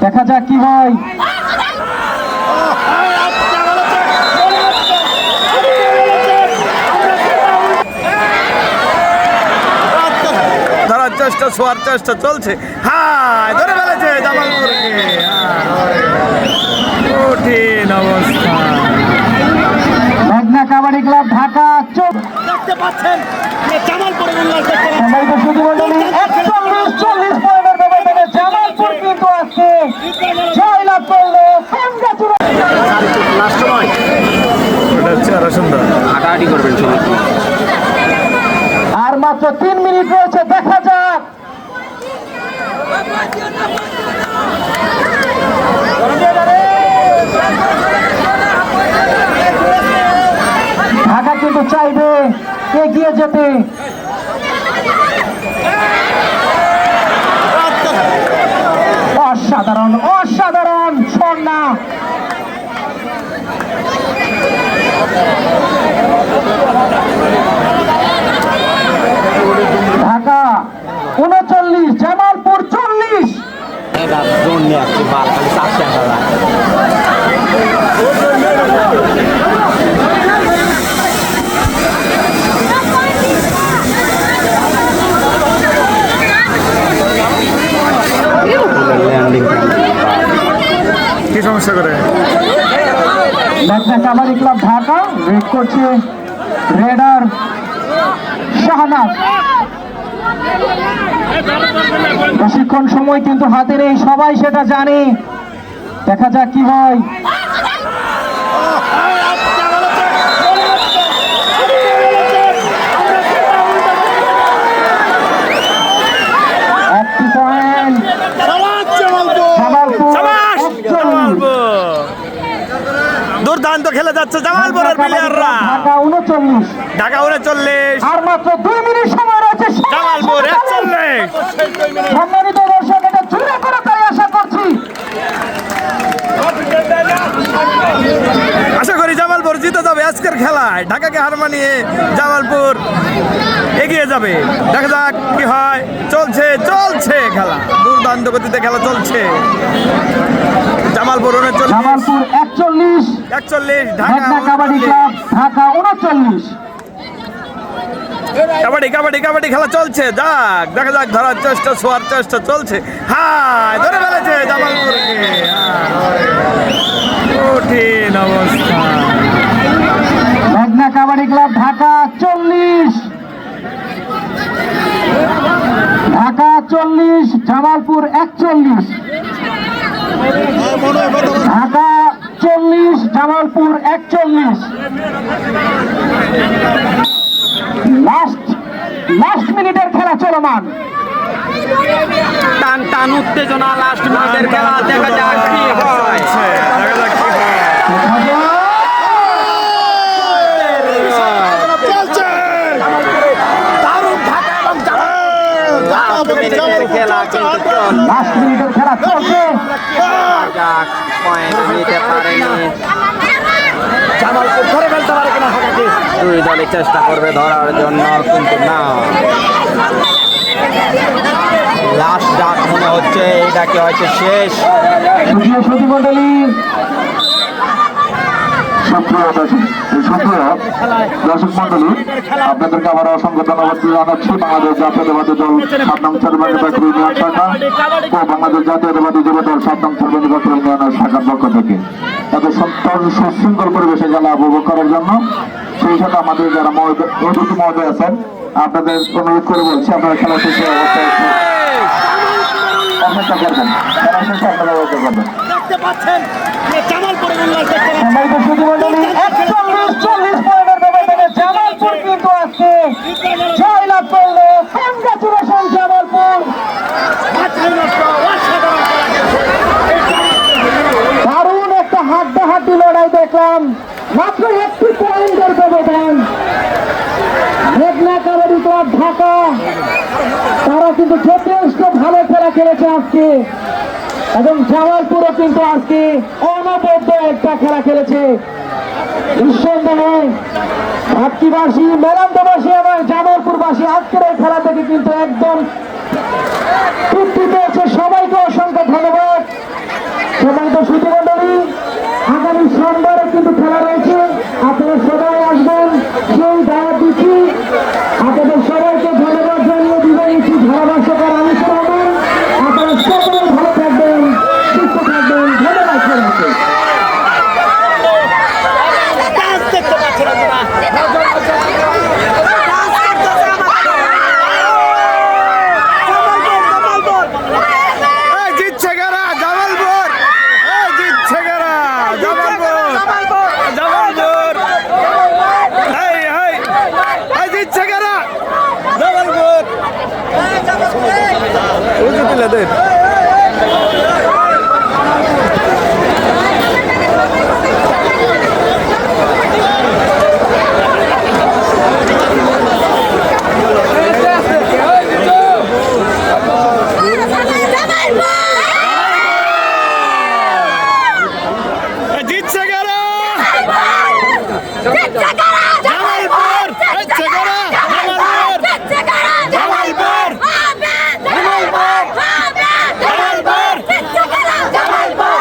দেখা যাক কি হয়। ধরার চেষ্টা, ছোঁয়ার চেষ্টা চলছে। হ্যাঁ, ধরে ফেলেছে জামালপুরকে। কঠিন অবস্থা। মেঘনা কাবাডি ক্লাব ঢাকা দেখতে পাচ্ছেন যে জামালপুরের উল্লাস দেখতে পাচ্ছেন। সম্মানিত সুধীমণ্ডলী, 41-40 পয়েন্টের ব্যবধানে জামালপুর কিন্তু আজকে জয়লাভ করলো। লাস্ট সময় এটা হচ্ছে আরো সুন্দর। হাঁটাহাঁটি করবেন সবাই। আর মাত্র 3 মিনিট রয়েছে, দেখা যাক। ঢাকা কিন্তু চাইবে এগিয়ে যেতে। অসাধারণ অসাধারণ ঝর্ণা। ঢাকা 39, জামালপুর 40। জোন নিয়ে আসছে বাল খালি চারটে আটা। কি সমস্যা করে? মেঘনা কাবাডি ক্লাব ঢাকা রেড করছে রেডার শাহনাজ। বেশিক্ষণ সময় কিন্তু হাতে নেই, সবাই সেটা জানে। দেখা যাক কি হয়। একটি পয়েন্ট দুর্দান্ত খেলে যাচ্ছে জামালপুরের প্লেয়াররা। ঢাকা 39, ঢাকা 39, আর মাত্র 2 মিনিট সময় রয়েছে। জামালপুর 41। সম্মানিত দর্শক, এটা জুড়ে করে তাই আশা করছি। আশা করি জামালপুর জিতে যাবে আজকের খেলায়। ঢাকাকে হার মানিয়ে জামালপুর এগিয়ে যাবে। দেখা যাক কি হয়। চলছে চলছে খেলা, দুর্দান্ত গতিতে খেলা চলছে। জামালপুর 39, জামালপুর 41, 41, মেঘনা কাবাডি ঢাকা ক্লাব ঢাকা 39। কাবাডি কাবাডি কাবাডি খেলা চলছে। যাক, দেখা যাক, ধরার চেষ্টা, ছোঁয়ার চেষ্টা চলছে। হ্যাঁ, ধরে ফেলেছে জামালপুরকে। কঠিন অবস্থা। মেঘনা কাবাডি ক্লাব ঢাকা 40, ঢাকা 40, জামালপুর 41। ঢাকা 40, জামালপুর 41। লাস্ট মিনিটের খেলা চলমান। টান টান উত্তেজনা লাস্ট মিনিটের খেলা। দেখা যাক কি হয়। দেখা যাক কি হয়। খেলা কিন্তু লাস্ট মিনিটের খেলা চলছে। পয়েন্ট নিতে পারেনি। জামালপুর ধরে ফেলতে পারে কিনা ঢাকাকে? দুই দলই চেষ্টা করবে ধরার জন্য, কিন্তু না। লাস্ট ডাক মনে হচ্ছে, এই ডাকে হয়তো শেষ। সুধীমণ্ডলী, দর্শক মন্ডলী, আপনাদেরকে আবার অসংখ্য ধন্যবাদ জানাচ্ছি। বাংলাদেশ জাতীয়তাবাদী দল 7 নং চেয়ারম্যান নির্বাচন ইউনিয়ন শাখা ও বাংলাদেশ জাতীয়তাবাদী যুব দল 7 নং চেয়ারম্যান নির্বাচন ইউনিয়নের শাখার পক্ষ থেকে তাদের সুশৃঙ্খল পরিবেশে খেলা উপভোগ করার জন্য, সেই সাথে আমাদের যারা অতিথি মহোদয় আছেন, আপনাদের অনুরোধ করে বলছি, আপনারা খেলা শেষে অবস্থায় অপেক্ষা করবেন। খেলা শেষে আপনারা অপেক্ষা করবেন। দেখতে পাচ্ছেন যে জামালপুরের উল্লাস দেখতে পাচ্ছেন। সম্মানিত সুধীমণ্ডলী, 41-40 পয়েন্টের ব্যবধানে জামালপুর কিন্তু আজকে জয়লাভ করলো। কংগ্রাচুলেশন জামালপুর। দারুণ একটা হাড্ডাহাড্ডি লড়াই দেখলাম। মাত্র একটি পয়েন্টের ব্যবধান। মেঘনা কাবাডি ক্লাব ঢাকা, তারা কিন্তু যথেষ্ট ভালো খেলা খেলেছে আজকে, এবং জামালপুরও কিন্তু আজকে অনবদ্য একটা খেলা খেলেছে। নিঃসন্দেহে ভাতৃবাসী, মেলান্দবাসী এবং জামালপুরবাসী আজকের এই খেলা থেকে কিন্তু একদম তৃপ্তি পেয়েছে। সবাইকে অসংখ্য ধন্যবাদ। সমান্ত সুধীমণ্ডলী, আগামী সোমবারে কিন্তু খেলা রয়েছে, আপনারা সবাই আসবেন, সেই দাওয়াত দিচ্ছি। আপনাদের সবাইকে ধন্যবাদ জানিয়ে বিদায় নিচ্ছি। ধারাভাষ্যকার আনিসুর রহমান, আপনারা সকলে ভালো থাকবেন, সুস্থ থাকবেন, ধন্যবাদ সবাইকে। এই জিতছে কারা? জামালপুর। এই জিতছে কারা? জামালপুর। জামালপুর। এই জিতছে কারা? জামালপুর। বুঝে দিলে দে। জিতছে কারা? জামালপুর। জিতছে কারা? জামালপুর। জামালপুর। জামালপুর।